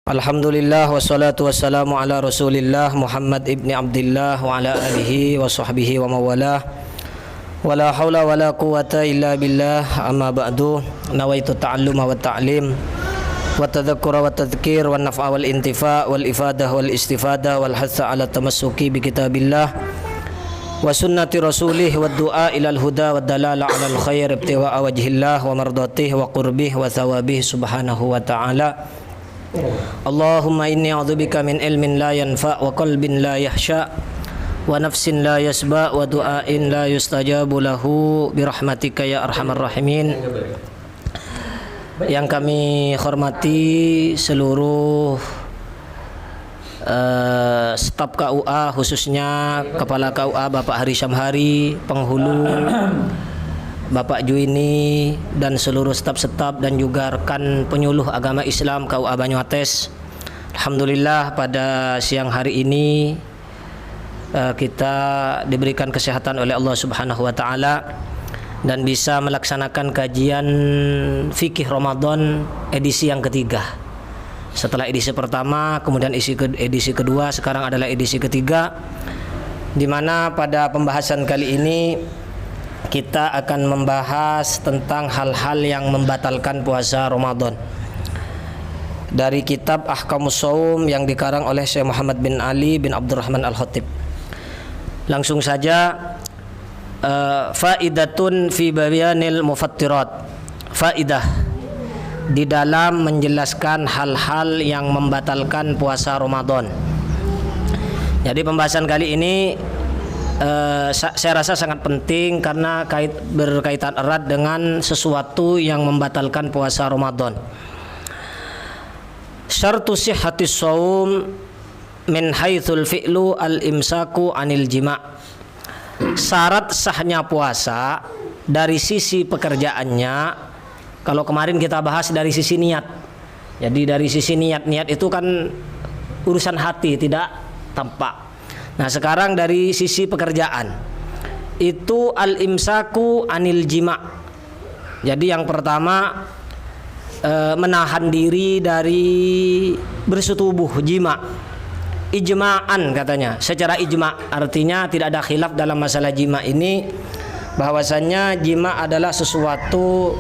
Alhamdulillah wassalatu wassalamu ala Rasulillah Muhammad ibni Abdillah wa ala alihi wa sahbihi wa mawalah. Wala haula wala quwata illa billah. Amma ba'du. Nawaitu ta'alluma wa ta'lim wa tadhakkura wa tadhkir wa naf'a wal intifa' wal ifadah wal istifadah wal hatha ala tamassuki bi kitabillah wa sunnati rasulih wa du'a ilal huda wa dalala ala al khair ibtiwa'a wajhillah wa mardatih wa qurbih wa thawabih subhanahu wa ta'ala. Allahumma inni a'udzubika min ilmin la yanfa' wa qalbin la yahsha' wa nafsin la yasba' wa du'ain la yustajabu lahu birahmatika ya arhamar rahimin. Yang kami hormati seluruh staf KUA, khususnya Kepala KUA Bapak Hari Syamhari, penghulu Bapak Juini dan seluruh staf-staf dan juga rekan penyuluh agama Islam KUA Banyuates. Alhamdulillah pada siang hari ini kita diberikan kesehatan oleh Allah Subhanahu wa taala dan bisa melaksanakan kajian fikih Ramadan edisi yang ketiga. Setelah edisi pertama, kemudian edisi kedua, sekarang adalah edisi ketiga, di mana pada pembahasan kali ini kita akan membahas tentang hal-hal yang membatalkan puasa Ramadan dari kitab Ahkamus Shaum yang dikarang oleh Syekh Muhammad bin Ali bin Abdurrahman Al-Khatib. Langsung saja, faidatun fi bayanil mufattirat. Faidah di dalam menjelaskan hal-hal yang membatalkan puasa Ramadan. Jadi pembahasan kali ini saya rasa sangat penting karena berkaitan erat dengan sesuatu yang membatalkan puasa Ramadan. Syartu sihhatis shaum min haitsul fi'lu al-imsaku anil jima'. Syarat sahnya puasa dari sisi pekerjaannya, kalau kemarin kita bahas dari sisi niat. Jadi dari sisi niat itu kan urusan hati, tidak tampak. Nah, sekarang dari sisi pekerjaan itu al-imsaku anil jima'. Jadi yang pertama menahan diri dari bersetubuh jima'. Ijma'an katanya, secara ijma', artinya tidak ada khilaf dalam masalah jima' ini, bahwasannya jima' adalah sesuatu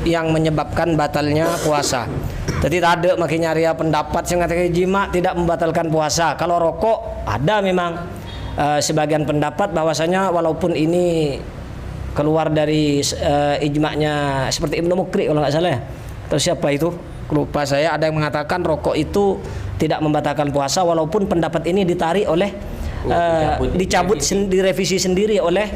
yang menyebabkan batalnya puasa. Jadi tak ada makin nyari pendapat yang mengatakan jima tidak membatalkan puasa. Kalau rokok ada memang sebagian pendapat bahwasanya walaupun ini keluar dari ijma'nya seperti Ibnu Mukri kalau nggak salah ya. Atau siapa itu? Lupa saya, ada yang mengatakan rokok itu tidak membatalkan puasa walaupun pendapat ini ditarik oleh dicabut direvisi sendiri oleh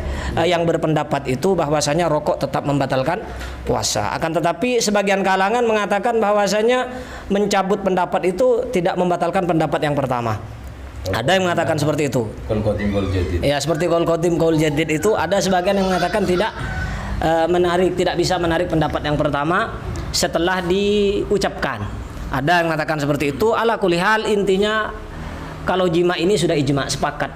yang berpendapat itu bahwasanya rokok tetap membatalkan puasa. Akan tetapi sebagian kalangan mengatakan bahwasanya mencabut pendapat itu tidak membatalkan pendapat yang pertama. Ada yang mengatakan seperti itu. Ya, seperti qaul qadim qaul jadid itu ada sebagian yang mengatakan tidak tidak bisa menarik pendapat yang pertama setelah diucapkan. Ada yang mengatakan seperti itu. Ala kulli hal, intinya kalau jima ini sudah ijma, sepakat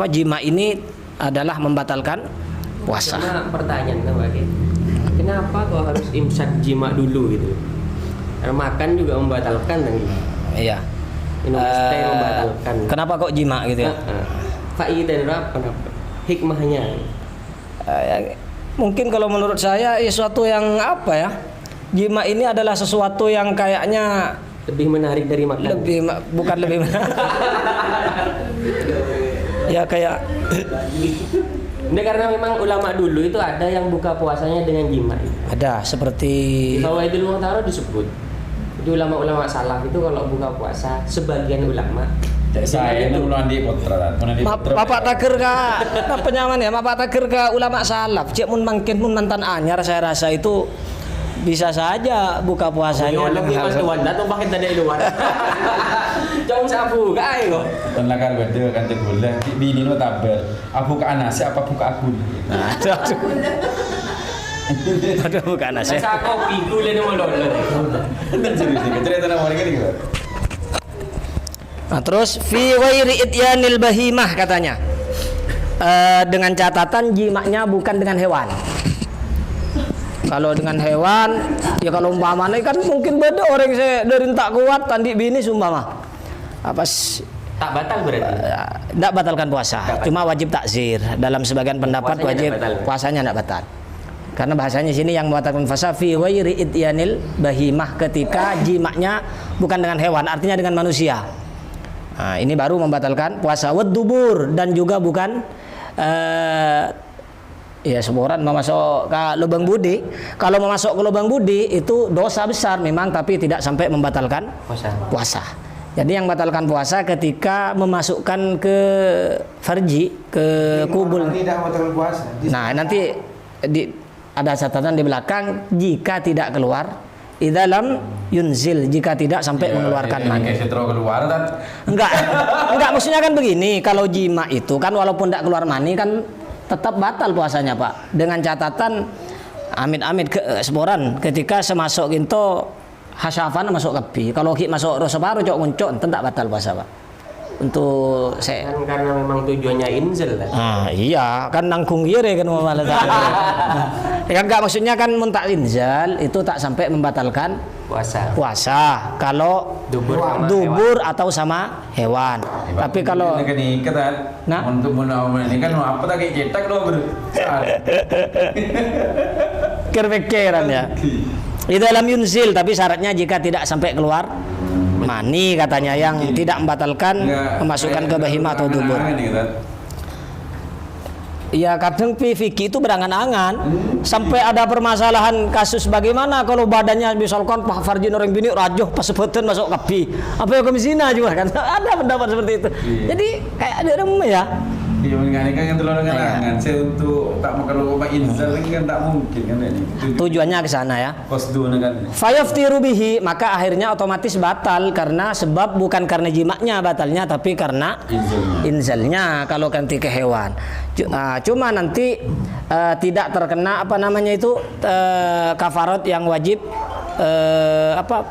jima ini adalah membatalkan puasa. Karena pertanyaan kan Pak, kenapa kok harus imsak jima dulu gitu? Karena makan juga membatalkan kan? Iya. Minum es teh membatalkan. Kenapa kok jima gitu ya? Faidah apa? Hikmahnya? Mungkin kalau menurut saya sesuatu yang apa ya? Jima ini adalah sesuatu yang kayaknya lebih menarik dari makan. Bukan lebih menarik. Ya kayak ini karena memang ulama dulu itu ada yang buka puasanya dengan jima. Ada seperti Fawaidul Mu'tabar disebut. Jadi ulama-ulama salaf itu kalau buka puasa sebagian ulama. Saya itu ulama di Putra. Bapak takir ka penyaman ya, Bapak takir ka ulama salaf. Cek mun mangkin mun mantan anyar, saya rasa itu bisa saja buka puasanya dengan hal atau pakai tadi luar. Jom sabu kai kok. Tenlakan beda kan teguleh bini no tabel. Aku ke anak siapa buka aku. Nah, aduh bukan nasi. Saya kopi gule no molol. Cerita nama mereka ni. Nah, terus fi ghairi ityanil bahimah katanya. Dengan catatan jimanya bukan dengan hewan. Kalau dengan hewan, ya kalau umpamanya kan mungkin beda orang saya dari tak kuat tandi bini sumpama. Apa Tak batal berarti. tidak batalkan puasa, Tak batal. cuma wajib takzir. Dalam sebagian pendapat Puasanya wajib tidak batal. puasanya tidak batal. Karena bahasanya sini yang membatalkan puasa fi ghairi ityanil bahimah, ketika jimaknya bukan dengan hewan, artinya dengan manusia. Nah, ini baru membatalkan puasa. Wad dubur, dan juga bukan ya seboran memasuk ke lubang budi. Kalau memasuk ke lubang budi itu dosa besar memang, tapi tidak sampai membatalkan puasa. Jadi yang batalkan puasa ketika memasukkan ke farji, ke kubul. Tidak batalkan puasa. Nah, nanti ada catatan di belakang, jika tidak keluar idalam yunzil, jika tidak sampai mengeluarkan mani. Kayak setro keluar kan. Enggak, maksudnya kan begini, kalau jima itu kan walaupun tidak keluar mani kan tetap batal puasanya, Pak. Dengan catatan amit-amit seboran ketika semasuk gitu hasyafan masuk kepi. Kalau masuk rasa baru cok muncul tidak batal puasa, Pak. Untuk saya Kan karena memang tujuannya inzil kan. iya kan nangkung kiri kan malah ya enggak, maksudnya kan muntak inzal itu tak sampai membatalkan puasa kalau dubur atau sama hewan. Tapi kalau ini kan nah, untuk ini kan apa tak kayak cetak loh bro. kira-kiran ya. Di dalam yunzil, tapi syaratnya jika tidak sampai keluar mani, katanya, yang tidak membatalkan memasukkan ke bahima atau dubur. Ya kadang fikih itu berangan-angan sampai ada permasalahan kasus bagaimana kalau badannya misalkan Pak Farjin orang bini rajuh pas sebutan masuk kapi, apa yang zina juga kan ada pendapat seperti itu. Jadi kayak ada remeh ya. Iya, mengingatkan yang terlalu ngelangan. Saya untuk tak makan lupa inzal lagi kan tak mungkin kan ini. Tujuannya ke sana ya. Kosdu kan. Fayaftiru bihi, maka akhirnya otomatis batal karena sebab bukan karena jimaknya batalnya, tapi karena inzalnya kalau ganti ke hewan. Cuma nanti tidak terkena apa namanya itu kafarat yang wajib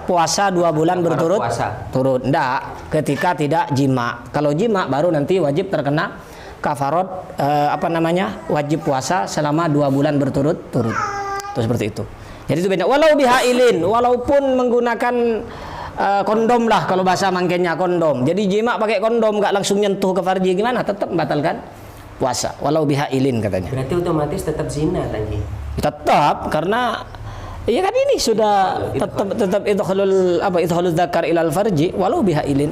puasa 2 bulan berturut turut. Ndak, ketika tidak jima. Kalau jima baru nanti wajib terkena kafarat wajib puasa selama 2 bulan berturut-turut. Itu seperti itu. Jadi itu beda. Walau bihailin, walaupun menggunakan kondom lah, kalau bahasa mangkennya kondom. Jadi jima pakai kondom nggak langsung nyentuh ke farji gimana? Tetap membatalkan puasa. Walau bihailin katanya. Berarti otomatis tetap zina tadi. Tetap, karena iya kan ini sudah tetap idkhalul dzakar ilal farji walau bihailin,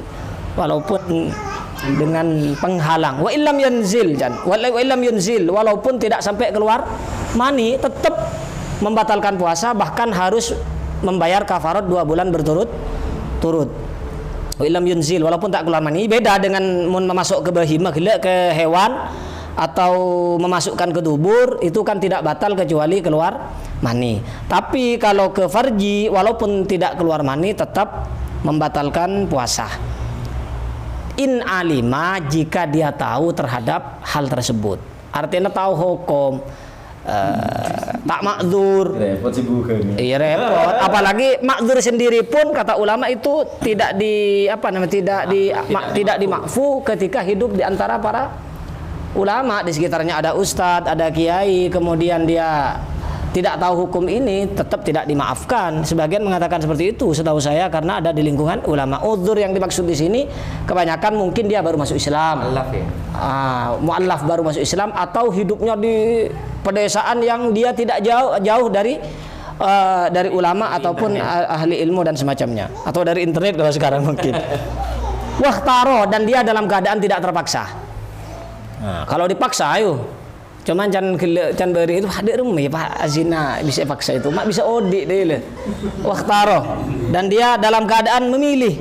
walaupun dengan penghalang. Wa illam yanzil, walaupun tidak sampai keluar mani tetap membatalkan puasa, bahkan harus membayar kafarat 2 bulan berturut-turut. Wa illam yunzil, walaupun tak keluar mani. Beda dengan memasuk ke bahimah, ke hewan atau memasukkan ke dubur, itu kan tidak batal kecuali keluar mani. Tapi kalau ke farji walaupun tidak keluar mani tetap membatalkan puasa. In alima, jika dia tahu terhadap hal tersebut, artinya tahu hukum, tak makdzur. Repot sih bukan. Iya repot. Apalagi makdzur sendiri pun kata ulama itu tidak tidak dimakfu ketika hidup di antara para ulama. Di sekitarnya ada ustadz, ada kiai, kemudian dia tidak tahu hukum ini, tetap tidak dimaafkan. Sebagian mengatakan seperti itu, setahu saya, karena ada di lingkungan ulama. Udzur yang dimaksud di sini kebanyakan mungkin dia baru masuk Islam. Mu'allaf ya. Mu'allaf baru masuk Islam, atau hidupnya di pedesaan yang dia tidak jauh dari ulama ataupun ahli ilmu dan semacamnya, atau dari internet kalau sekarang mungkin. Wahtaro, dan dia dalam keadaan tidak terpaksa. Nah, kalau dipaksa ayo. Cuman can beri itu hadir rumah Pak azina bisa paksa itu, mak bisa odik deh le. Waktaro, dan dia dalam keadaan memilih,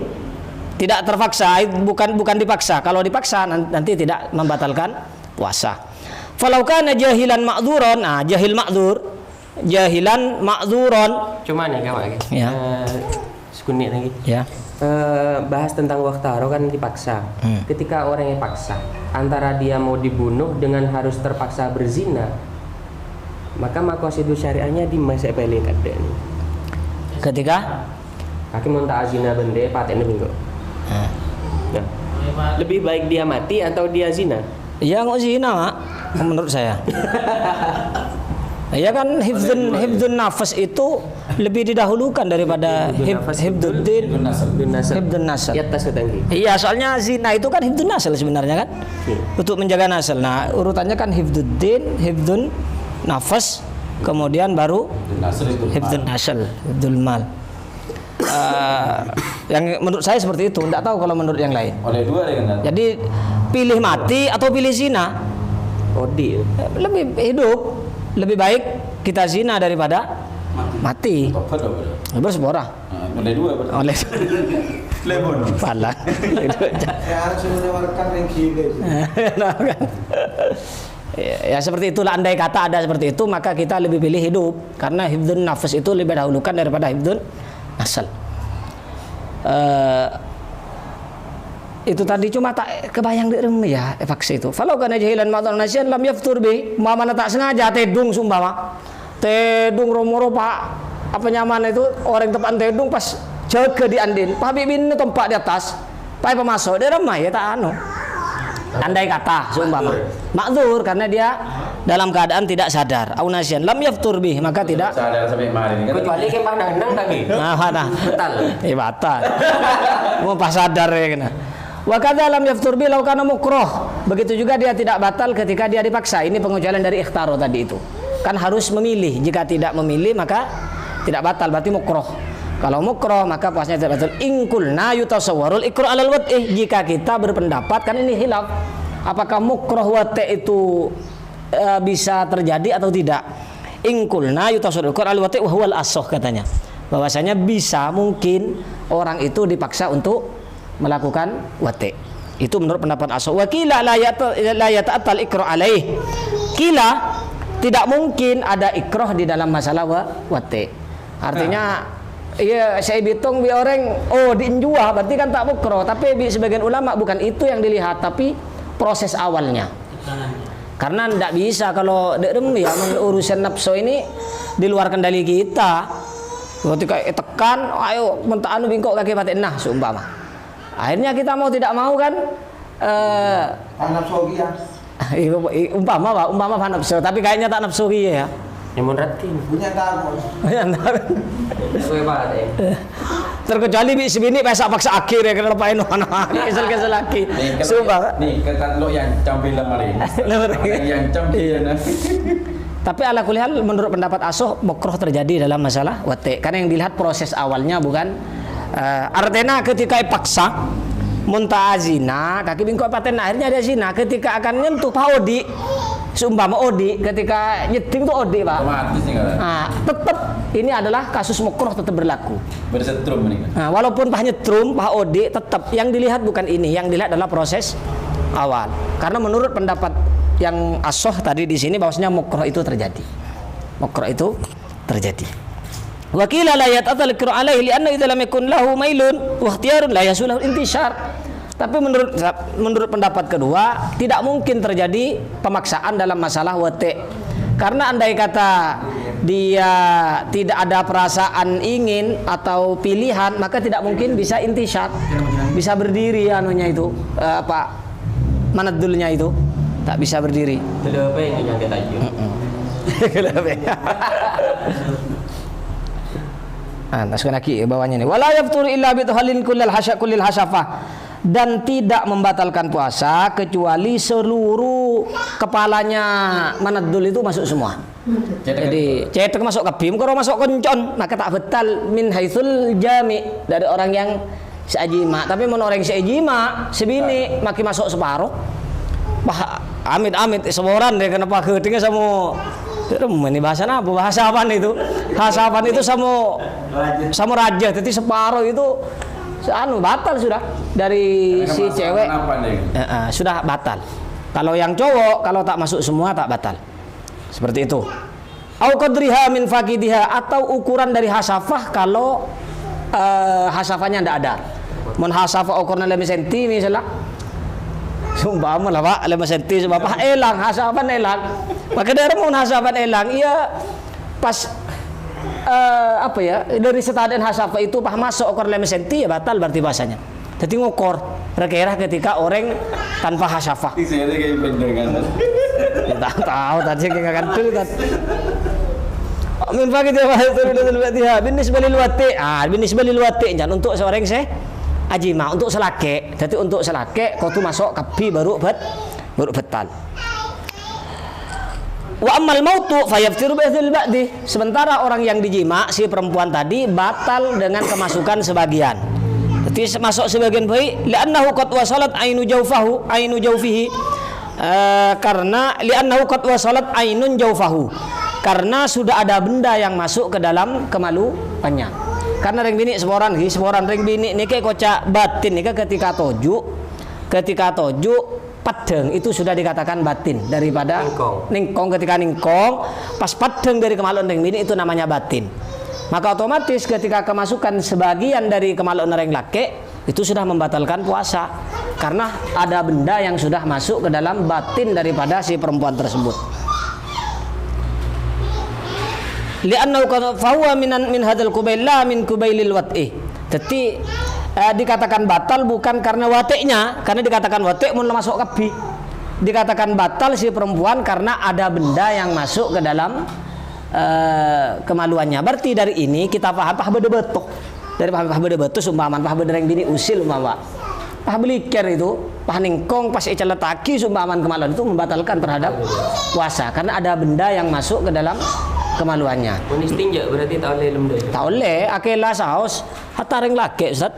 tidak terpaksa, bukan dipaksa. Kalau dipaksa nanti tidak membatalkan puasa. Falau kana jahilan ma'dzuron, jahilan ma'dzuron. Cuma nih kawan Ya. Sekunit lagi. Ya. Bahas tentang waktaro kan dipaksa. Ketika orang yang paksa, antara dia mau dibunuh dengan harus terpaksa berzina, maka maqasidus syariahnya di masa balik ada nih. Ketika kaki munta azina bende paten minggu. Nah, lebih baik dia mati atau dia zina? ya nggak zina mak, menurut saya. Ya kan hifdzun nafas itu lebih didahulukan daripada hifdzuddin, hifdzun nasl. Ya tas ketanggi. Iya, soalnya zina itu kan hifdzun nasl sebenarnya kan. Untuk menjaga nasl. Nah, urutannya kan hifdzuddin, hifdzun nafas, kemudian baru hifdzun nasl, hifdzul mal. Yang menurut saya seperti itu, tidak tahu kalau menurut yang lain. Oleh dua dengan. Jadi pilih mati atau pilih zina? Odi. Lebih hidup, lebih baik kita zina daripada mati. Tobat apa? Berseborah. Oleh dua berarti. Oleh Lemon. pala. Saya harus menawarkan yang gila. Ya seperti itulah, andai kata ada seperti itu maka kita lebih pilih hidup karena hifdzun nafas itu lebih dahulukan daripada hifdzun nasl. Itu tadi cuma tak kebayang di rem ya faksi itu. Falau kana jahilan ma'dhan nasian lam yaftur bi. Mamana tak sengaja tedung sumpama. Tedung romoro pak apa nyaman itu orang tepan tedung pas jaga di andin. Pak bibin tempat di atas. Pak pemasok dia remah ya tak anu. Andai kata seumpama makdzur karena dia dalam keadaan tidak sadar. Au nasian lam yaftur bi maka tidak Sadar sampai kemarin kan. Kecuali ke panang tadi. nah. Batal. Batal. Mau pas sadar ya kena. Wa kadza lam yaftur bi law kana mukroh. Begitu juga dia tidak batal ketika dia dipaksa. Ini pengecualian dari ikhtaro tadi itu. Kan harus memilih. Jika tidak memilih maka tidak batal, berarti mukroh. Kalau mukroh maka puasanya tidak batal. Ingkulna yutasawwarul ikra alal wat'i. Jika kita berpendapat kan ini khilaf. Apakah mukroh wat'i itu bisa terjadi atau tidak? Ingkulna yutasawwarul ikra alal wat'i wa huwal asah katanya. Bahwasanya bisa mungkin orang itu dipaksa untuk melakukan wati. Itu menurut pendapat asal. Wakila la yata'attal ikrah alaih. Kila tidak mungkin ada ikrah di dalam masalah wati. Artinya iya saya hitung bi orang diinjuah berarti kan tak mukroh, tapi sebagian ulama bukan itu yang dilihat tapi proses awalnya. Karena tidak bisa kalau ya urusan nafsu ini di luar kendali kita. Ketika tekan ayo mentah anu bingkok kaki batin nah seumpama. Akhirnya kita mau tidak mau kan nafsu ya. umpama nafsu, tapi kayaknya tak nafsu ya. Yang menratin. Punya kamu. Terkecuali sebini paksa akhir ya kenapa ini kesel lagi. Sumpah. Nih kata lo yang cambil lamarin. Yang cambil. Tapi ala kulihal menurut pendapat asuh mukroh terjadi dalam masalah wati karena yang dilihat proses awalnya bukan artinya ketika paksa muntah zina kaki bingkok paten akhirnya ada zina ketika akan nyentuh pak odi seumpama odi ketika nyeting tuh odi pak tetap ini adalah kasus mukroh tetap berlaku bersetrum ini nah, walaupun pak nyetrum pak odi tetap yang dilihat bukan ini yang dilihat adalah proses awal karena menurut pendapat yang asoh tadi di sini bahwasanya mukroh itu terjadi. Mukroh itu terjadi. Wa qila la yata'atal ikra alaihi li'anna idza lam yakun lahu mailun wa ikhtiyarun la yasulahu intishar. Tapi menurut pendapat kedua tidak mungkin terjadi pemaksaan dalam masalah wati. Karena andai kata dia tidak ada perasaan ingin atau pilihan maka tidak mungkin bisa intishar. Bisa berdiri anunya itu manadulnya itu. Tak bisa berdiri. Kenapa yang nyangka tajuk? Sekali lagi bawahnya ini. Wala yaftur illa bi tuhalin kullil hasyafah dan tidak membatalkan puasa kecuali seluruh kepalanya manadul itu masuk semua. Jadi cetek masuk ke bim, kalau masuk koncon maka tak batal min haitsul jami dari orang yang seajima. Tapi men orang seajima sebini maki masuk separuh. Amit semoran deh kenapa ketingnya sama ini bahasa apa? Bahasa apa itu? Bahasa apa itu sama raja. Jadi separuh itu batal sudah dari si cewek. Sudah batal. Kalau yang cowok kalau tak masuk semua tak batal. Seperti itu. Au qadriha min faqidiha atau ukuran dari hasafah kalau hasafahnya tidak ada. Mun hasafah ukuran 5 cm misalnya. Sumpah lah pak, 5 cm sebab elang, hasapan elang. Maka dari mau hasapan elang, iya pas dari setadaan hasafah itu pas masuk ukor 5 cm ya batal berarti bahasanya. Jadi ngukor, kira-kira ketika orang tanpa hasafah. Saya kayak pendengan. Kita tahu tadi kayak kan Min fakir Fatihah binisbah lil wati. Binisbah lil wati jangan untuk seorang ajima, untuk selake. Jadi untuk selake kau tu masuk kapi baru betal. Wa ammal mautu fayaftiru bi'ithil ba'di. Sementara orang yang dijima si perempuan tadi batal dengan kemasukan sebagian. Jadi masuk sebagian bayi li'annahu qad wasalat ainu jawfihi karena li'annahu qad wasalat ainun jawfahu. Karena sudah ada benda yang masuk ke dalam kemaluannya. Karena ring bini seporan ring bini niki kocak batin nika ketika toju padeng itu sudah dikatakan batin daripada ningkong. Ketika ningkong pas padeng dari kemaluan ring bini itu namanya batin. Maka otomatis ketika kemasukan sebagian dari kemaluan ring laki itu sudah membatalkan puasa karena ada benda yang sudah masuk ke dalam batin daripada si perempuan tersebut. Li'annahu fahuwa min hadzal qubail la min qubailil wat'i. Jadi dikatakan batal bukan karena wateknya, karena dikatakan watek mun masuk kabi. Dikatakan batal si perempuan karena ada benda yang masuk ke dalam kemaluannya. Berarti dari ini kita paham bede betok. Dari paham bede betus umpaman paham bede ring bini usil umpama. Paham beliker itu, paham ningkong pas ical letaki umpaman kemaluan itu membatalkan terhadap puasa karena ada benda yang masuk ke dalam kemaluannya. Unis tinjak berarti tak boleh lemde. Tak boleh, akela saus hatta ring laki Ustaz.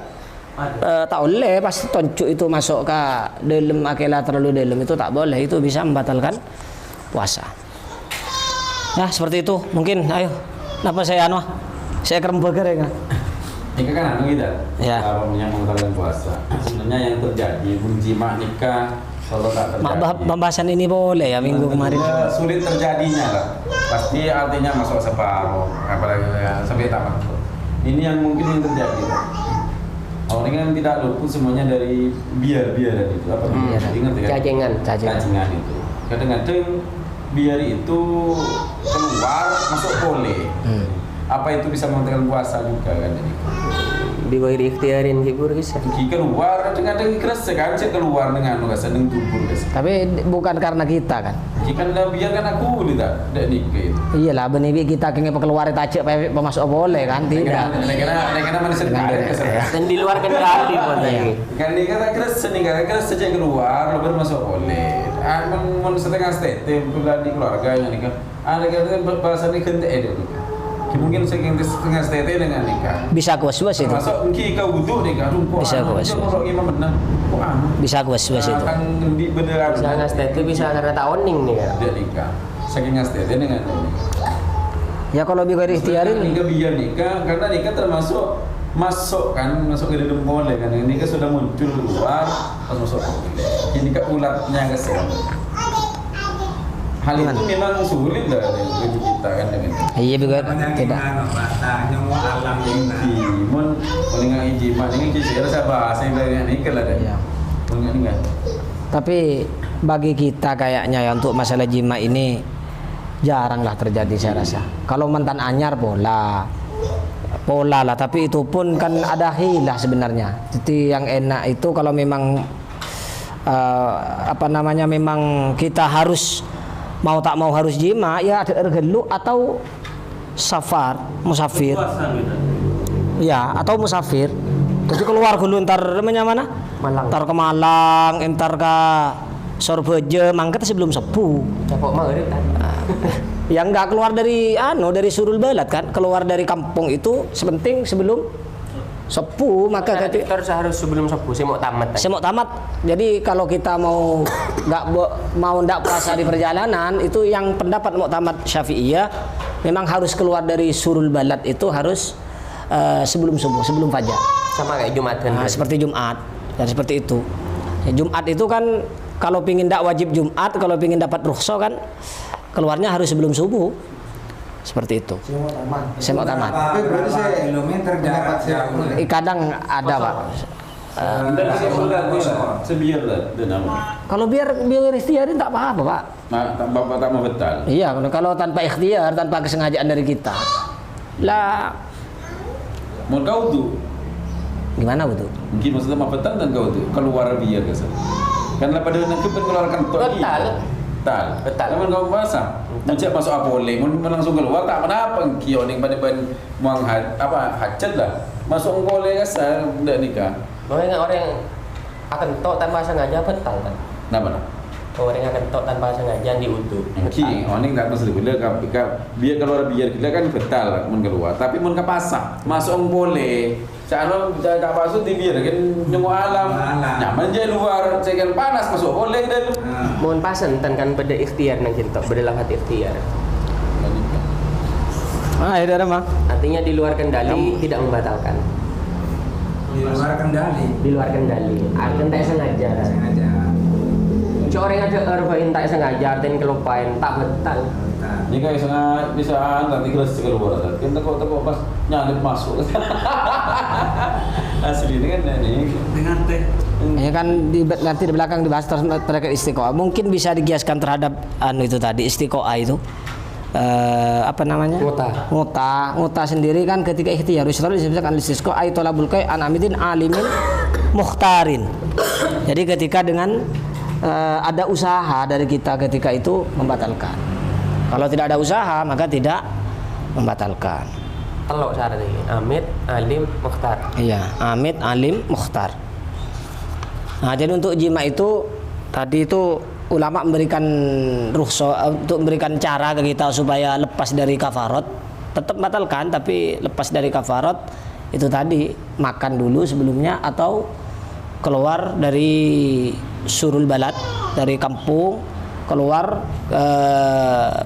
Tak boleh pas toncuk itu masuk ke dalam akela terlalu dalam itu tak boleh, itu bisa membatalkan puasa. Nah, seperti itu. Mungkin ayo. Napa saya saya kerembeger ya. Nikah kan kita. Ya. Apa yang membatalkan puasa? Sebenarnya yang terjadi menjima nikah kalau tak terjadi. Pembahasan ini boleh ya minggu kemarin. Sulit terjadinya lah. Pasti artinya masuk separuh, apalagi sampai tamat. Ini yang mungkin yang terjadi. Orang kan tidak luput semuanya dari biar-biaran itu. Apa ingat ya? Cacingan itu. Kadang-kadang biar itu keluar masuk boleh. Apa itu bisa membatalkan puasa juga kan jadi. Digoiri ikhtiarin hibur guys. Keluar kadang-kadang keras kan keluar dengan sedang tubuh guys. Tapi bukan karena kita kan. Jika biar kan aku tidak nikah itu. Iyalah benih kita kengep keluar tajak pemasuk boleh kan tidak. Karena manusia Dan di luar kendali pun lagi. Kan nikah tak keras sejak keluar lebar masuk boleh. Mun setengah stete bulan di keluarganya nikah. Ada kan bahasa nikah itu. Mungkin setengah stete dengan nikah. Bisa kuas-kuas itu. Masuk mungkin kau butuh nikah rumput. Bisa kuas-kuas. Kalau gimana benar? Bisa kuas-kuas itu. Kan di beneran. Setengah stete bisa karena tak oning nih kan. Dia nikah. Saking stete dengan Ya kalau biar ikhtiarin nikah biar nikah karena nikah termasuk masuk ke dalam boleh kan. Nikah sudah muncul keluar pas masuk boleh. Ini nikah ulatnya kesel. Hal itu memang sulit lah bagi kita kan dengan iya juga tidak. Mon paling ijma dengan kisah saya bahasa yang dari ini kan ada. Iya. Enggak. Tapi bagi kita kayaknya ya untuk masalah jima ini jaranglah terjadi saya rasa. Kalau mantan anyar pola lah, tapi itu pun kan ada hilah sebenarnya. Jadi yang enak itu kalau memang memang kita harus mau tak mau harus jima ya ada ergelu atau musafir ya atau musafir jadi keluar dulu ntar namanya mana Malang. Ntar ke Malang entar ke Sorbeje mangkat sebelum sepuh Capok maghrib kan. yang enggak keluar dari surul balat kan keluar dari kampung itu sepenting sebelum sepuh maka kita harus sebelum sepuh saya mau tamat. Jadi kalau kita mau ndak puasa di perjalanan itu yang pendapat mau tamat Syafi'iyah memang harus keluar dari surul balad itu harus sebelum subuh, sebelum fajar. Sama kayak Jumat kan. Seperti Jumat dan seperti itu. Ya, Jumat itu kan kalau pingin ndak wajib Jumat, kalau pingin dapat rukhsah kan keluarnya harus sebelum subuh. Seperti itu. Saya mau tamat. Tapi berarti saya kilometer dapat saya. Kadang ada Pak. Sebiar lah Kalau biar ikhtiarin tak apa-apa Pak. Bapak tak mau betal. Iya, kalau tanpa ikhtiar, tanpa kesengajaan dari kita. Lah, Mau kau tuh gimana betul? mungkin maksudnya mau betal dan kau tuh keluar biar kesel. Karena pada nanti pengeluarkan Betal. Betal. Betal. Namun kau puasa. Mencek masuk apole, mun langsung keluar tak apa kio ning pada ban muang hajat lah. Masuk apole kasar ndak nikah. Makanya orang yang akan tok tanpa sengaja betal kan. Napa? Orang yang akan tok tanpa sengaja diudu. Ki, oning tak mesti bila biar keluar biar kita kan betal mun keluar. Tapi mun ke pasar, masuk apole. Calo tak pasuk di biar kan nyunggu alam. Nyaman je luar, cekan panas masuk apole dah. Mohon pasen kan pada ikhtiar nang kita, pada lafaz ikhtiar. Itu ada mah. Artinya di luar kendali tidak membatalkan. Di luar kendali. Di luar kendali. Artinya tak sengaja. Sengaja. Orang ada arba'in tak sengaja, artinya kelupain tak betal. Ini kayak bisa nanti kelas keluar kan teko pas nyalip masuk. Asli ini kan ini. Dengan teh. Ya kan nanti di belakang dibahas terkait istiqoah. Mungkin bisa digiaskan terhadap itu tadi istiqoah itu. Apa namanya? Ngota sendiri kan ketika ikhtiar Rasulullah disebutkan al-istisqa ay talabul kai an amidin alimin mukhtarin. Jadi ketika dengan ada usaha dari kita ketika itu membatalkan. Kalau tidak ada usaha maka tidak membatalkan. Telok syarat ini. Amit, alim, mukhtar. Iya, amit, alim, mukhtar. Nah, jadi untuk jima itu tadi itu ulama memberikan rukhsah untuk memberikan cara ke kita supaya lepas dari kafarat. Tetap batalkan tapi lepas dari kafarat itu tadi makan dulu sebelumnya atau keluar dari surul balad, dari kampung keluar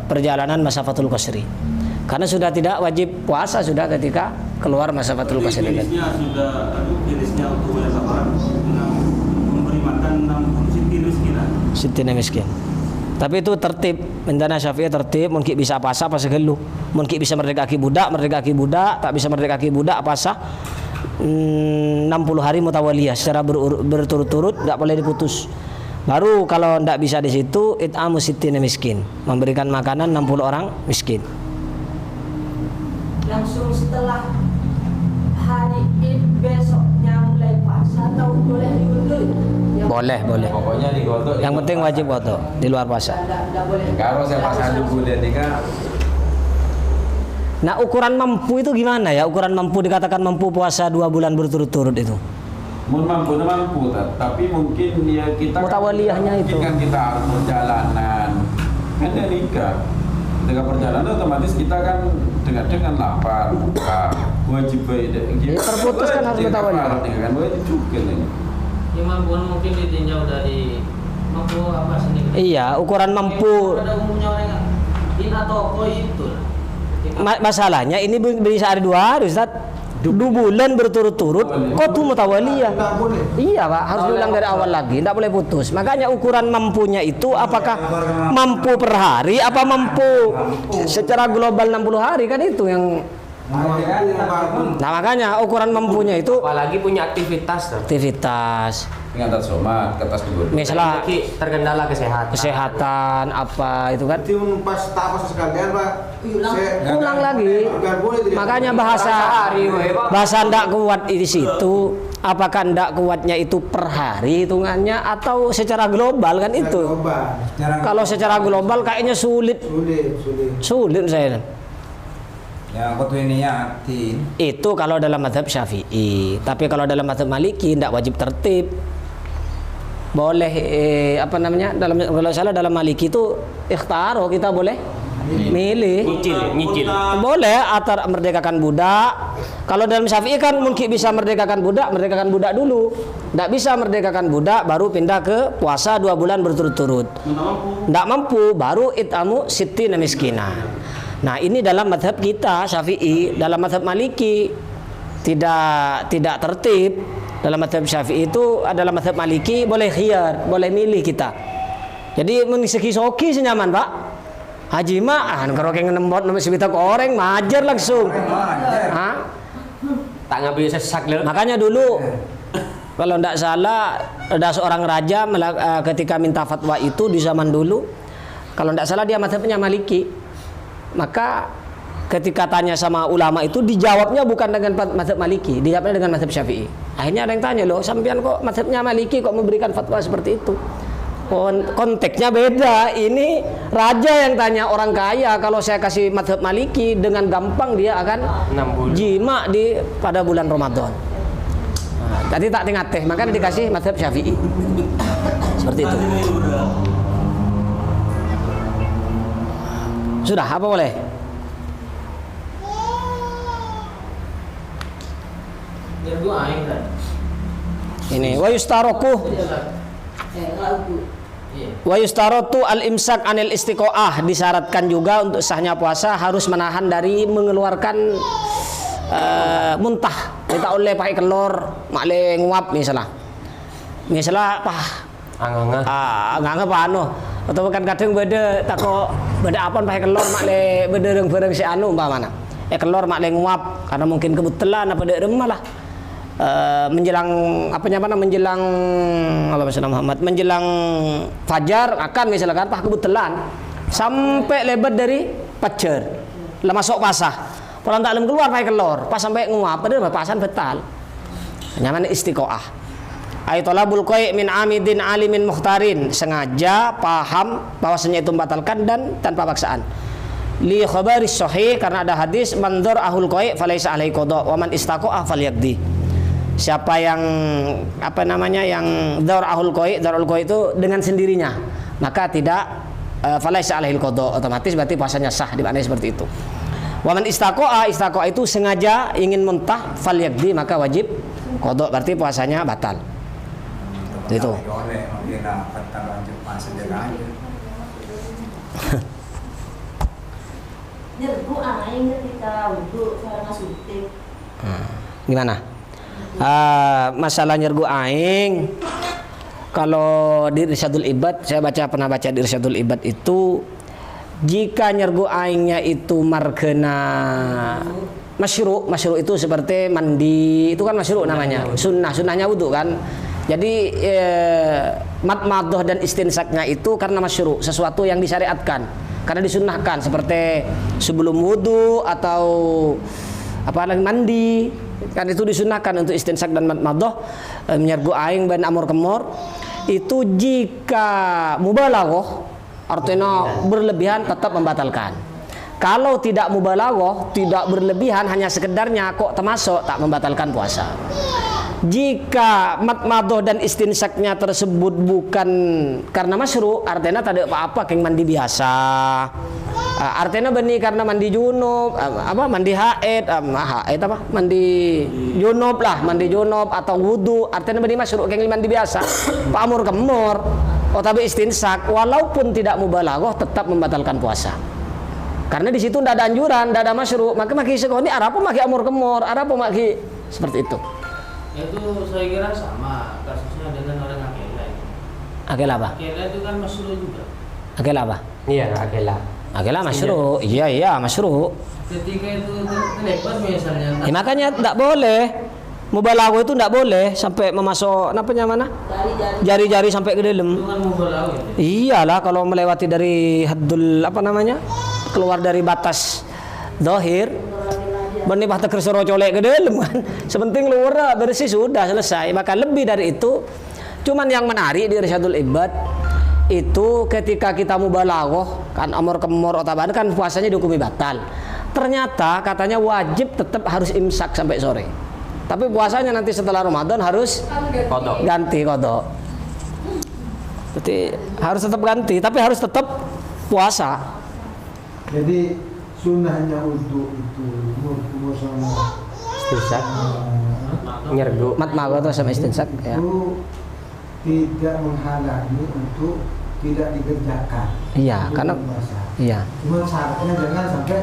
perjalanan masafatul qasri. Karena sudah tidak wajib puasa sudah ketika keluar masafatul qasri. Jenisnya untuk bulan Safar memberi makan 6 Sittina miskin. Tapi itu tertib, mendana Syafi'i tertib, mungkin bisa puasa apa segelu. Mungkin bisa merdekaki budak, tak bisa merdekaki budak puasa 60 hari mutawaliyah secara berturut-turut, enggak boleh diputus. Baru kalau enggak bisa di situ it'amu sittina miskin, memberikan makanan 60 orang miskin. Langsung setelah hari Id besoknya mulai puasa atau boleh diundur? Boleh. Pokoknya digodok. Yang penting wajib godok di luar puasa. Enggak boleh. Kalau saya pasang dulu dia nikah. Nah, ukuran mampu itu gimana ya? Ukuran mampu dikatakan mampu puasa 2 bulan berturut-turut itu. Mampu, tapi mungkin ya kita Mutawaliyahnya itu. kan kita harus perjalanan. Kan dia nikah. Ketika perjalanan otomatis kita kan dengan lapar, buka, wajib Ya, terputus kan harus mutawaliyah. Kan wajib juga nih. Imam pun mungkin ditinjau dari mampu apa sendiri. Iya, ukuran mampu. Ada umumnya orang yang in atau koi itu. Masalahnya ini bisa ada 2 hari Ustaz. 2 bulan berturut-turut kok tuh mutawaliyah. Iya Pak, harus diulang dari awal lagi, tidak boleh putus. Makanya ukuran mampunya itu apakah mampu per hari apa mampu secara global 60 hari kan itu yang. Nah makanya ukuran mampunya itu Apalagi punya aktivitas. Dengan atas somat, ke atas kedua. misalnya Terkendala kesehatan apa itu kan. Itu pas tak pas sekalian Pak. Ulang lagi. Makanya bahasa ndak kuat di situ. Apakah ndak kuatnya itu per hari hitungannya atau secara global kan itu? Kalau secara global kayaknya sulit saya. Ya, aku tuh ini yakin. Itu kalau dalam mazhab Syafi'i. Tapi kalau dalam mazhab Maliki ndak wajib tertib. Boleh apa namanya? Kalau salah dalam Maliki itu ikhtaro, kita boleh milih. Nyicil. Boleh antara merdekakan budak. Kalau dalam Syafi'i kan mungkin bisa merdekakan budak dulu. Nggak bisa merdekakan budak baru pindah ke puasa 2 bulan berturut-turut. Nggak mampu baru it'amu sittina miskina. Nah, ini dalam mazhab kita Syafi'i. Dalam mazhab Maliki tidak tertib. Dalam mazhab Syafi'i itu adalah mazhab Maliki boleh khiyar, boleh milih kita. Jadi menisiki soki senyaman, Pak. Haji mah kalau kayak nembot nama sebita koreng majar langsung. Hah? Tak ngambil sesak lho. Makanya dulu kalau tidak salah ada seorang raja ketika minta fatwa itu di zaman dulu, kalau tidak salah dia mazhabnya Maliki. Maka ketika tanya sama ulama itu dijawabnya bukan dengan mazhab Maliki, dijawabnya dengan mazhab Syafi'i. Akhirnya ada yang tanya, loh sampean kok mazhabnya Maliki kok memberikan fatwa seperti itu? Konteksnya beda. Ini raja yang tanya orang kaya, kalau saya kasih mazhab Maliki dengan gampang dia akan 6 bulan. jima pada bulan Ramadan. Nah, tadi tak tengah teh, makanya dikasih mazhab Syafi'i. Seperti itu. Sudah, apa boleh? Nyergu aing kan. Ini wa yustaroku wa yustarotu al-imsak anil istiqoah, disyaratkan juga untuk sahnya puasa harus menahan dari mengeluarkan muntah. Kita oleh pakai kelor makle nguap misalnya anganga pa anu atau kan kadang beda tako beda apa pakai kelor makle bedereng-bereng si anu umpamana kelor makle nguap karena mungkin kebetulan apa dek remah lah. Menjelang menjelang Muhammad menjelang fajar akan misalkan kebetulan sampai lebat dari fajar lah masuk pasah pulang tak keluar pakai kelor pas sampai nguap padahal pasan betal nyaman istiqoah ayatolabul qai min amidin alimin mukhtarin, sengaja paham bahwasanya itu membatalkan dan tanpa paksaan. Li khabaris sahih, karena ada hadis man dzarahul qai falaisa alaihi qada wa man istaqa'a falyaqdi. Siapa yang yang dzarahul qai itu dengan sendirinya, maka tidak falaisa alaihi qada, otomatis berarti puasanya sah, dimaknai seperti itu. Wa man istaqa'a itu sengaja ingin muntah falyaqdi, maka wajib qada, berarti puasanya batal. Itu. Nyerbu aing ketika wudu karena suntik. Gimana? Masalah nyergu aing, kalau di Irsyadul Ibad, saya pernah baca di Irsyadul Ibad itu, jika nyergu aingnya itu margena masyru' itu seperti mandi, itu kan masyru' namanya, sunnahnya wudu kan. Jadi madmadah dan istinsaknya itu karena masyru', sesuatu yang disyariatkan, karena disunnahkan, seperti sebelum wudu atau apalagi mandi, kan itu disunnahkan untuk istinsak dan madmadah. Menyergu aing ban amur kemor itu jika mubalaghah, artinya berlebihan, tetap membatalkan. Kalau tidak mubalaghah, tidak berlebihan, hanya sekedarnya kok termasuk, tak membatalkan puasa. Jika madmadah dan istinsaknya tersebut bukan karena masyru', artinya tak ada apa-apa kayak mandi biasa, artinya benih karena mandi junub, mandi haid, mandi junub atau wudu, artinya benih masyru' kayak mandi biasa, pamur kemur, tapi istinsak walaupun tidak mubalaghah tetap membatalkan puasa. Karena di situ tidak ada anjuran, tidak ada masyru', maka maki sekoni apa maki amur kemur, apa maki seperti itu. Itu saya kira sama kasusnya dengan orang akela. Akela apa? Akela itu kan masyru' juga. Akela apa? Iya, akela masyru'. Iya masyru'. Ketika itu terlepas misalnya. Makanya tidak boleh. Mubalaghah itu tidak boleh sampai memasuk mana? Jari-jari sampai ke dalam. Itu kan mubalaghah. Iyalah, kalau melewati dari haddul keluar dari batas zahir. Benih bahta kersoro colek ke dalam kan. Sepenting luar bersih sudah selesai. Maka lebih dari itu, cuman yang menarik di Irsyadul Ibad itu ketika kita mubalaghah kan amor kemor otaban kan puasanya dihukumi batal. Ternyata katanya wajib tetap harus imsak sampai sore. Tapi puasanya nanti setelah Ramadan harus ganti qada. Jadi harus tetap ganti, tapi harus tetap puasa. Jadi sunnahnya untuk itu sama istinsak, nyergu, Madmaghah atau sama istinsak ya. itu tidak menghalangi untuk tidak dikerjakan. Iya, karena puasa. iya. Cuma syaratnya jangan sampai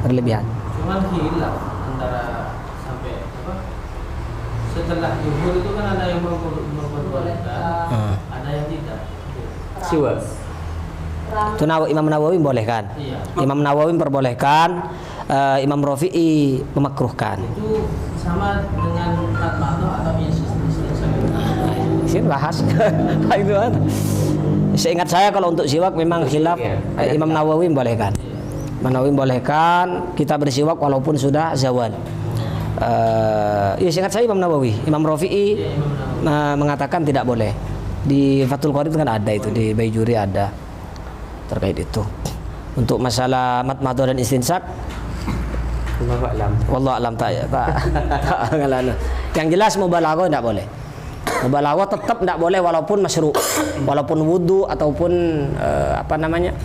Berlebihan. Cuman hilang antara sampai setelah zuhur itu kan ada yang memperbolehkan, ada yang tidak. siwa. Itu Imam Nawawi membolehkan. Iya. Imam Nawawi memperbolehkan, Imam Rafi'i memakruhkan. Itu sama dengan madmadah atau istinsak. Sini bahas. Itu kan. Seingat saya kalau untuk siwak memang khilaf, Imam Nawawi membolehkan. Imam Nawawi membolehkan kita bersiwak walaupun sudah zawal. Ya seingat saya Imam Nawawi, Imam Rafi'i mengatakan tidak boleh. Di Fathul Qorib kan ada itu, di Baijuri ada terkait itu. Untuk masalah madmadah dan istinsak, wallahu alam tak yang jelas mubalaghah tidak boleh. Mubalaghah tetap tidak boleh walaupun masyru', walaupun wudu ataupun apa namanya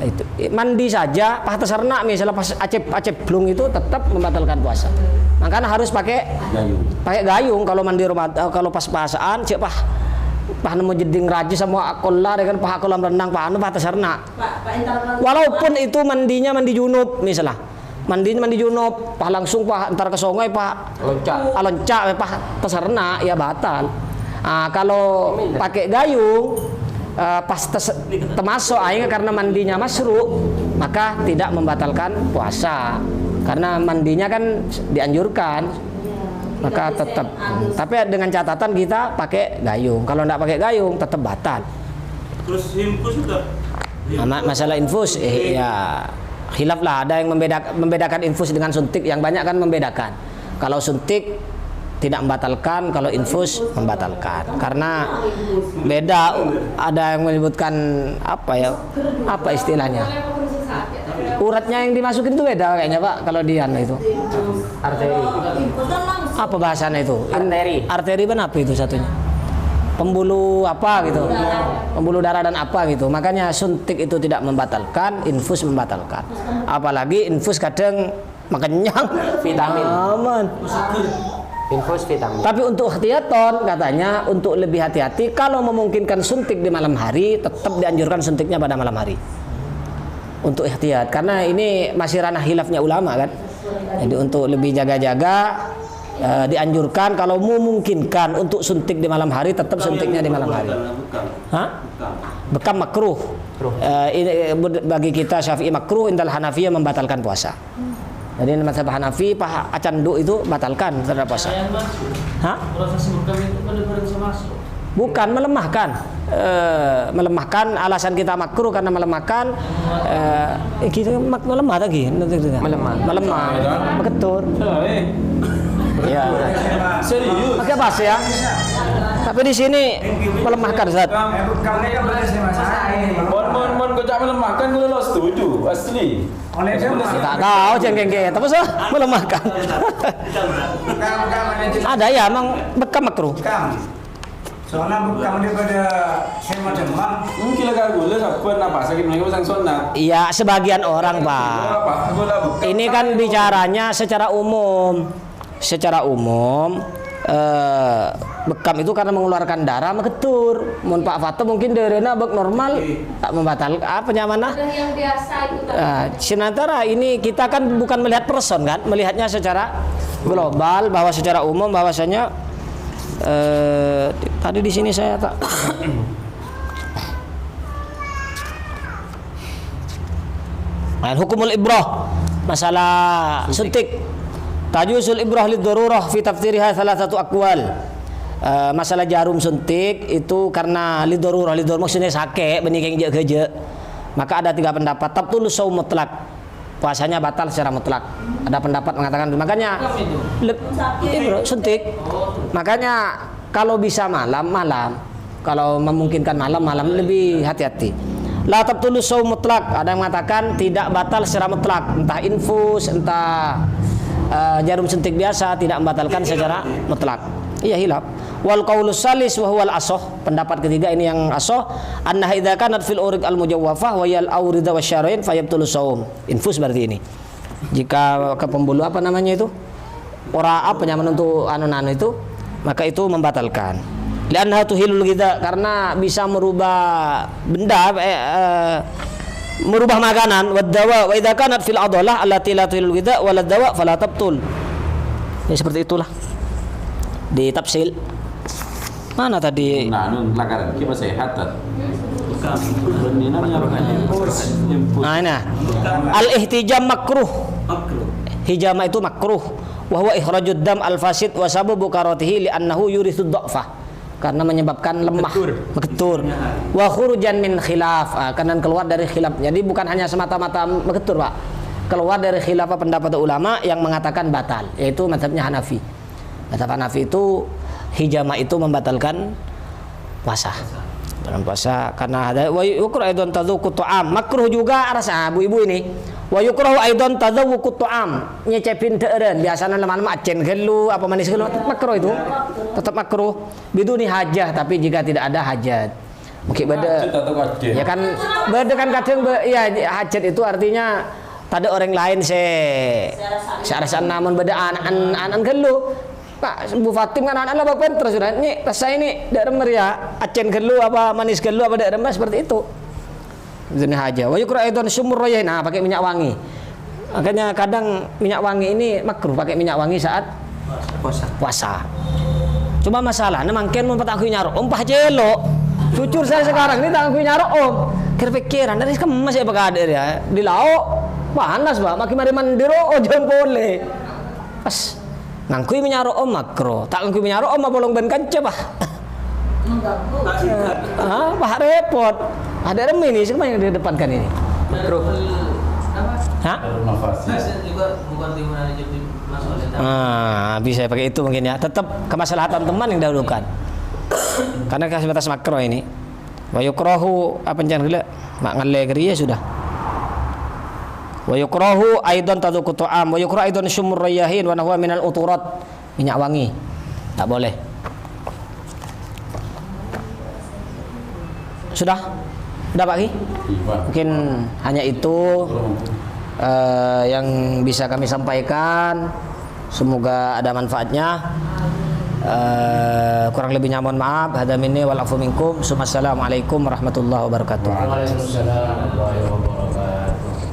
itu mandi saja pas tersernak misalnya pas acep blung itu tetap membatalkan puasa. Makanya harus pakai gayung kalau mandi kalau pas puasaan cek pah nemu jeding rajis sama akola dengan pah akolam renang pah anu pah tersernak. Walaupun itu mandinya mandi junub misalnya. Mandi junub, pah langsung pah antar ke sungai pah loncat pah tersernak ya batal. Kalau pakai gayung pas termasuk air karena mandinya masru, maka tidak membatalkan puasa. Karena mandinya kan dianjurkan. Maka tetap, tapi dengan catatan kita pakai gayung. Kalau tidak pakai gayung tetap batal. Terus infus juga. Masalah infus, ya khilaf lah. Ada yang membedakan infus dengan suntik. Yang banyak kan membedakan. Kalau suntik tidak membatalkan, kalau infus membatalkan. Karena beda. Ada yang menyebutkan apa istilahnya? Uratnya yang dimasukin itu beda kayaknya Pak. Kalau di itu Arteri. apa bahasanya itu? Arteri apa itu satunya? Pembuluh apa gitu? Pembuluh darah dan apa gitu. Makanya suntik itu tidak membatalkan, infus membatalkan. Apalagi infus kadang makenyang Vitamin. aman. Infus vitamin. Tapi untuk ikhtiyaton katanya untuk lebih hati-hati kalau memungkinkan suntik di malam hari tetap dianjurkan suntiknya pada malam hari. Untuk ihtiyat karena ini masih ranah khilafnya ulama kan. Jadi untuk lebih jaga-jaga dianjurkan kalau memungkinkan untuk suntik di malam hari tetap suntiknya di malam hari. Bekam makruh. Ini bagi kita Syafi'i makruh, indal Hanafiyah membatalkan puasa. Jadi mazhab Hanafi pah acandu itu batalkan terhadap puasa. Proses bekam itu benar-benar bisa masuk. Bukan melemahkan, melemahkan alasan kita makruh karena melemahkan, kita melemah lagi, melemah, beketur, ya, Serius. pakai pas ya. Tapi di sini melemahkan Zat. Mon kocak melemahkan gue lo setuju asli. Tak tahu cengkeng tapi so melemahkan. Ada ya, emang bekam makruh. Soalnya bekam daripada sema demam. Mungkin lah gue apa apa sakit mereka pasang sunat. Iya, sebagian orang Pak. Ini kan bicaranya secara umum. Secara umum bekam itu karena mengeluarkan darah meketur. Mun Pak Fato mungkin darahnya bek normal tak membatalkan apa nyamanah. Yang biasa itu Sementara ini kita kan bukan melihat person kan, melihatnya secara global bahwa secara umum bahwasanya tadi di sini saya tak hukumul ibrah masalah suntik. Tajuzul ibrah liddarurah fi tafsirha salah satu aqwal. Masalah jarum suntik itu karena liddarurah maksudnya sakit benih yang geje. Maka ada 3 pendapat. Tabtul shaum mutlak. Puasanya batal secara mutlak. Ada pendapat mengatakan makanya suntik. Makanya kalau bisa malam, kalau memungkinkan malam lebih hati-hati. La tabtul shaum mutlak. Ada yang mengatakan tidak batal secara mutlak, entah infus, entah jarum suntik biasa tidak membatalkan secara mutlak. Iya hilaf. Wal qaulus salis wa huwal asah. Pendapat ketiga ini yang asah, annaha idza kanat fil urid al mujawwafah wa yal awrida wasyarain fayabtulu shaum. Infus berarti ini. Jika ke pembuluh apa namanya itu? Ora apa nyaman untuk anu-anu itu, maka itu membatalkan. Liannaha tuhilul ghidha karena bisa merubah benda merubah makanan wadawa wa idza kanat fil adalah allati la tuhilul ghidha wal dawa fala tabtul. Ya seperti itulah. Di tafsil mana tadi? Nah, nun lakaran kita sehat tak? Nah, ini al-ihtijam makruh. Hijama itu makruh. Wa huwa ikhrajud dam al-fasid wa sababu karatihi li'annahu yurithu dha'fah. Karena menyebabkan lemah, meketur. Wa khurujan min khilaf, karena keluar dari khilaf. Jadi bukan hanya semata-mata meketur, Pak. Keluar dari khilaf pendapat ulama yang mengatakan batal, yaitu mazhabnya Hanafi. Mazhab Hanafi itu hijama itu membatalkan puasa. Bulan puasa karena ada wa yukrahu aidan tadzuqu ta'am. Makruh juga rasa ibu-ibu ini. Wa yukrahu aidan tadzuqu ta'am. Nyecepin teureun biasana lama-lama acen gelu apa manis gelu makruh itu. Tetap makruh biduni hajah tapi jika tidak ada hajat. Mungkin beda ya kan beda kan kadang ya hajat itu artinya tadi orang lain searasaan namun beda anak gelu. Pak Bu Fatim kan anak-anak bapak terus sudah ini rasa ini dak remer ya acen gelu apa manis gelu apa dak remer seperti itu jenis aja wa yukra aidan sumur rayah nah pakai minyak wangi makanya kadang minyak wangi ini makruh pakai minyak wangi saat puasa cuma masalahnya mungkin mempertahankan nyarok umpah jelo jujur saya sekarang ini tangguh nyarok kira-pikiran dari kemas ya bakader ya di lauk panas Pak makin mari mandiro jangan boleh pas ngangkui menyaro makro, tak ngangkui menyaro mah bolong ben kanca Pak. Pak repot. Ada rem ini siapa yang di depan kan ini? Makro. Hah? Bisa pakai itu mungkin ya. Tetap kemaslahatan teman yang dahulukan. Karena kasih batas makro ini. Wa yukrahu apa jangan gila? Mak ngalle ya sudah. Wa yukrahu aidan tadzuqu ta'am wa yukrahu aidan shumur rayyahin wa nahwa minal uturat minyak wangi tak boleh sudah Pak Ki mungkin hanya itu yang bisa kami sampaikan semoga ada manfaatnya kurang lebihnya mohon maaf hadza minni wal afu minkum. Assalamualaikum warahmatullahi wabarakatuh. Waalaikumsalam warahmatullahi wabarakatuh.